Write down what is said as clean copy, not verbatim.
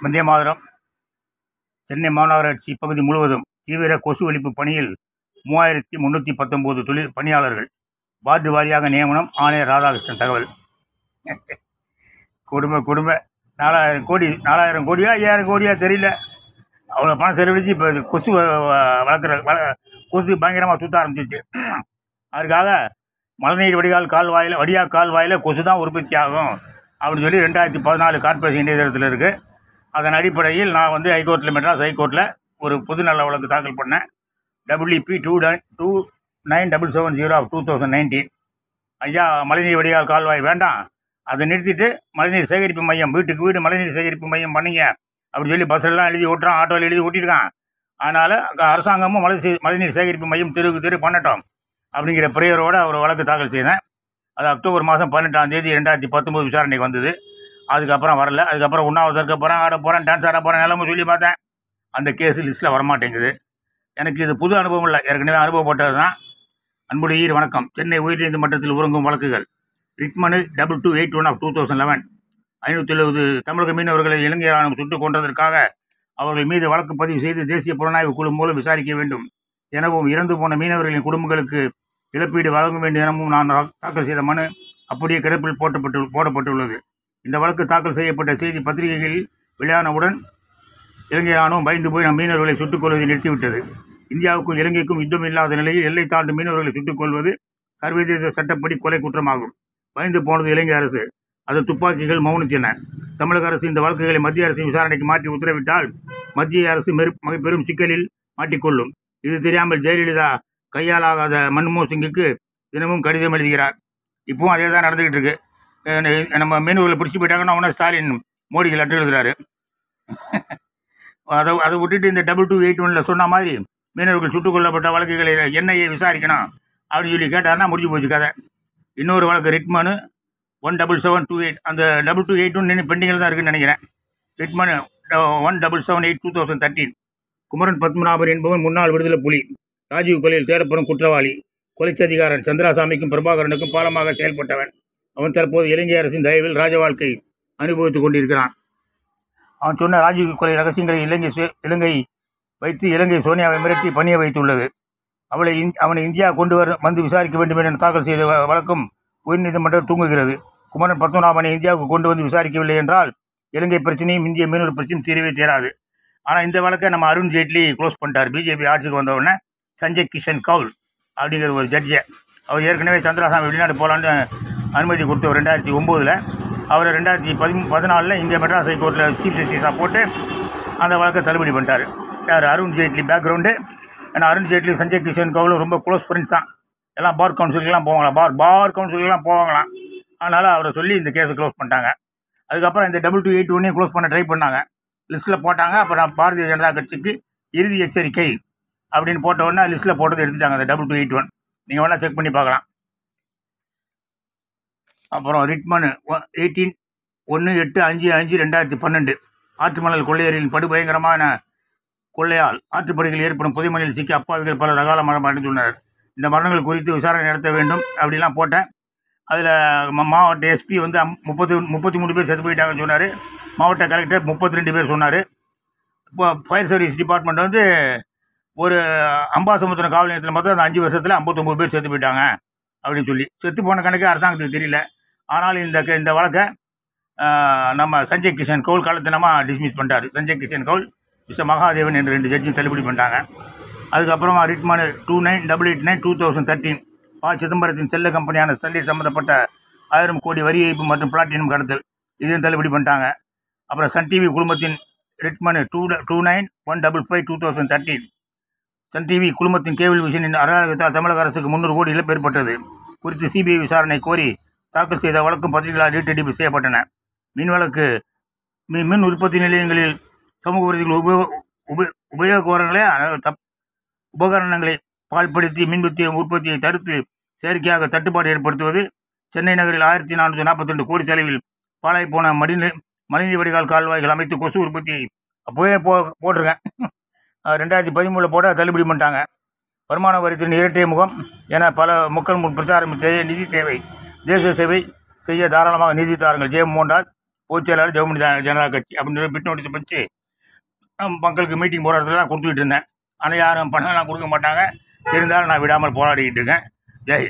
வந்தே மாதரம். சென்னை மாநகராட்சி பகுதி முழுவதும் தீவிர கொசு ஒழிப்பு பணியில் 3319 பணியாளர்கள். வார்டு வாரியாக நியமனம். ஆணையர் ராதாகிருஷ்ணன் தகவல். குடும்ப 4000 கோடியா 5000 கோடியா தெரியல. அவ்வளோ பணம் செலவழித்து இப்போ கொசு கொசு பயங்கரமாக சுற்ற ஆரம்பிச்சிச்சு. அதுக்காக மழைநீர் வடிகால் கால்வாயில் கொசு தான் உற்பத்தி ஆகும் அப்படின்னு சொல்லி 2014 கார்பரேஷன் இணையதளத்தில் இருக்குது. அதன் அடிப்படையில் நான் ஹைகோர்ட்டில், மெட்ராஸ் ஹைகோர்ட்டில் ஒரு பொது நல வழக்கு தாக்கல் பண்ணேன். WP 2977/2019. ஐயா, மழைநீர் வடிகால் கால்வாய் வேண்டாம், அதை நிறுத்திட்டு மழைநீர் சேகரிப்பு மையம், வீட்டுக்கு வீடு மழைநீர் சேகரிப்பு மையம் பண்ணிங்க அப்படின்னு சொல்லி பஸ்ஸெல்லாம் எழுதி ஓட்டுறான், ஆட்டோவில் எழுதி ஓட்டியிருக்கான். அதனால் அரசாங்கமும் மழைநீர் சேகரிப்பு மையம் தெரு பண்ணட்டும் அப்படிங்கிற பிரேயரோடு ஒரு வழக்கு தாக்கல் செய்தேன். அது அக்டோபர் மாதம் 18ஆம் தேதி 2019 விசாரணைக்கு வந்தது. அதுக்கப்புறம் வரல. அதுக்கப்புறம் உண்ணாவிரதம் இருக்க போகிறேன், ஆட போகிறேன், டான்ஸ் ஆட போகிறேன், எல்லாமே சொல்லி பார்த்தேன். அந்த கேஸு லிஸ்ட்டில் வரமாட்டேங்குது. எனக்கு இது புது அனுபவம் இல்லை, ஏற்கனவே அனுபவப்பட்டது தான். அன்புடைய வணக்கம். சென்னை உயர்நீதிமன்றத்தில் உறங்கும் வழக்குகள். ரிட்மனு 2281/2011. 570 தமிழக மீனவர்களை இலங்கை ராணுவம் சுட்டுக் கொன்றதற்காக அவர்கள் மீது வழக்கு பதிவு செய்து தேசிய புலனாய்வு குழு மூலம் விசாரிக்க வேண்டும் எனவும், இறந்து போன மீனவர்களின் குடும்பங்களுக்கு இழப்பீடு வழங்க வேண்டும் எனவும் நான் தாக்கல் செய்த மனு அப்படியே கிடப்பில் போடப்பட்டுள்ளது. இந்த வழக்கு தாக்கல் செய்யப்பட்ட செய்தி பத்திரிகைகளில் வெளியானவுடன் இலங்கை ராணுவம் பயந்து போய் நம் மீனவர்களை சுட்டுக் கொள்வதை நிறுத்திவிட்டது. இந்தியாவுக்கும் இலங்கைக்கும் யுத்தம் இல்லாத நிலையில் எல்லை தாண்டும் மீனவர்களை சுட்டுக் கொள்வது சர்வதேச சட்டப்படி கொலை குற்றமாகும். பயந்து போனது இலங்கை அரசு. அது துப்பாக்கிகள் மௌனித்தன. தமிழக அரசு இந்த வழக்குகளை மத்திய அரசின் விசாரணைக்கு மாற்றி உத்தரவிட்டால் மத்திய அரசு பெரும் சிக்கலில் மாட்டிக்கொள்ளும். இது தெரியாமல் ஜெயலலிதா கையாலாகாத மன்மோகன் சிங்குக்கு தினமும் கடிதம் எழுதுகிறார். இப்பவும் அதே தான் நடந்துகிட்டு இருக்கு. நம்ம மீனவர்களை பிடிச்சி போயிட்டாங்கன்னா அவனா ஸ்டாலின் மோடிக்கு லெட்டர் எழுதுறாரு. அதை விட்டுட்டு இந்த 2281 சொன்ன மாதிரி மீனவர்கள் சுட்டுக் கொல்லப்பட்ட வழக்குகளை NIA விசாரிக்கணும் அப்படின்னு சொல்லி கேட்டார்னா முடிஞ்சு போச்சு கதை. இன்னொரு வழக்கு ரிட்மனு 17728. அந்த 2281 பெண்டிங்கில் தான் இருக்குன்னு நினைக்கிறேன். ரிட்மனு 17778/2013. குமரன் பத்மநாபன் என்பவன் முன்னாள் விடுதலை புலி. ராஜீவ் கொலையில் தேடப்படும் குற்றவாளி. கொலைச்சதிகாரன் சந்திராசாமிக்கும் பிரபாகரனுக்கும் பாலமாக செயல்பட்டவன். அவன் தற்போது இலங்கை அரசின் தயவில் ராஜ வாழ்க்கை அனுபவித்துக் கொண்டிருக்கிறான். அவன் சொன்ன ராஜீவ் கொலை ரகசியங்களை இலங்கை சோனியாவை மிரட்டி பணிய வைத்துள்ளது. அவனை இந்தியா கொண்டு வந்து விசாரிக்க வேண்டும் என தாக்கல் செய்த வழக்கும் உயர்நீதிமன்றம் தூங்குகிறது. குமரன் பத்மநாபனை இந்தியாவுக்கு கொண்டு வந்து விசாரிக்கவில்லை என்றால் இலங்கை பிரச்சனையும் இந்திய மீனவர் பிரச்சனையும் தீரவே தீராது. ஆனால் இந்த வழக்கை நம்ம அருண் ஜேட்லி க்ளோஸ் பண்ணிட்டார். பிஜேபி ஆட்சிக்கு வந்தவுடனே சஞ்சய் கிஷன் கவுல் அப்படிங்கிற ஒரு ஜட்ஜை, அவர் ஏற்கனவே சந்திராசாமி வெளிநாடு போகலான்னு அனுமதி கொடுத்தவர் 2009. அவர் 2014 இங்கே மெட்ராஸ் ஹைகோர்ட்டில் சீஃப் ஜஸ்டிஸாக போட்டு அந்த வழக்கை தள்ளுபடி பண்ணிட்டார். யார்? அருண் ஜேட்லி பேக்ரவுண்டு. ஏன்னா அருண் ஜேட்லி சஞ்சய் கிஷன் கவுலும் ரொம்ப க்ளோஸ் ஃப்ரெண்ட்ஸ் தான். எல்லாம் பார் கவுன்சிலுக்கெல்லாம் போவாங்களாம், பார் கவுன்சிலுக்கெல்லாம் போவாங்களாம். அதனால் அவரை சொல்லி இந்த கேஸை க்ளோஸ் பண்ணிட்டாங்க. அதுக்கப்புறம் இந்த 2281 க்ளோஸ் பண்ண ட்ரை பண்ணாங்க, லிஸ்ட்டில் போட்டாங்க. அப்புறம் பாரதிய ஜனதா கட்சிக்கு இறுதி எச்சரிக்கை அப்படின்னு போட்ட உடனே லிஸ்ட்டில் போட்டது எடுத்துட்டாங்க. அந்த 2281 நீங்கள் வேணால் செக் பண்ணி பார்க்கலாம். அப்புறம் ரிட்மனு 18/5/2012. ஆற்று மணல் கொள்ளையரின் படுபயங்கரமான கொள்ளையால் ஆற்றுப்படுகையில் ஏற்படும் புதைமணியில் சிக்கி அப்பாவிகள் பலர் அகால மரணம் அடைந்துள்ளனர். இந்த மரணங்கள் குறித்து விசாரணை நடத்த வேண்டும் அப்படிலாம் போட்டேன். அதில் மாவட்ட எஸ்பி 33 பேர் செத்து போயிட்டாங்கன்னு சொன்னார். மாவட்ட கலெக்டர் 32 பேர் சொன்னார். இப்போ ஃபயர் சர்வீஸ் டிபார்ட்மெண்ட் ஒரு அம்பாசமுத்திரம் காவல் நிலையத்தில் மொத்தம் அந்த 5 வருஷத்தில் 59 பேர் செத்து போயிட்டாங்க அப்படின்னு சொல்லி. செத்து போன கணக்கு அரசாங்கத்துக்கு தெரியல. ஆனால் இந்த வழக்கை நம்ம சஞ்சய் கிஷன் கவுல் காலத்தினமாக டிஸ்மிஸ் பண்ணிட்டார். சஞ்சய் கிஷன் கவுல், மிஸ்டர் மகாதேவன் என்ற 2 ஜட்ஜும் தள்ளுபடி பண்ணிட்டாங்க. அதுக்கப்புறமா ரிட்மனு 29/88/2013. சிதம்பரத்தின் செல்ல கம்பெனியான ஸ்டெர்லைட் சம்பந்தப்பட்ட 1000 கோடி வரி ஏய்ப்பு மற்றும் பிளாட்டினம் கடத்தல், இதையும் தள்ளுபடி பண்ணிட்டாங்க. அப்புறம் சன் டிவி குழுமத்தின் ரிட்மனு 29/155/2013. சன் டிவி குழுமத்தின் கேபிள் விஷனின் அராஜகத்தால் தமிழக அரசுக்கு 300 கோடி இழப்பு ஏற்பட்டது குறித்து CBI விசாரணை கோரி தாக்கல் செய்த வழக்கும் பத்திரிகைகளால் ரீட்டெடிப்பு செய்யப்பட்டன. மின் உற்பத்தி நிலையங்களில் சமூக விரோதிகள் உபகரணங்களை பாழ்படுத்தி மின்வித்திய உற்பத்தியை தடுத்து செயற்கையாக தட்டுப்பாடு ஏற்படுத்துவது. சென்னை நகரில் 1442 கோடி செலவில் பாழாய் போன மழைநீர் வடிகால் கால்வாய்கள் அமைத்து கொசு உற்பத்தியை அப்போவே போட்டிருக்கேன். 2013 போட தள்ளுபடி பண்ணிட்டாங்க. வருமான வரித்துறை இரட்டை முகம் என பல மக்கள் முன் பிரச்சாரம் செய்ய நிதி தேவை. தேச சேவை செய்ய தாராளமாக நிதி தாருங்கள். ஜெயமோகன்ராஜ் பொதுச் செயலாளர் ஜெர்மனி ஜனதா கட்சி அப்படின்னு சொல்லி பிட் நோட்டீஸ் வச்சு மக்களுக்கு மீட்டிங் போகிற இடத்துல கொடுத்துக்கிட்டு இருந்தேன். ஆனால் யாரும் பணம்லாம் கொடுக்க மாட்டாங்க. இருந்தாலும் நான் விடாமல் போராடிக்கிட்டு இருக்கேன். ஜெய்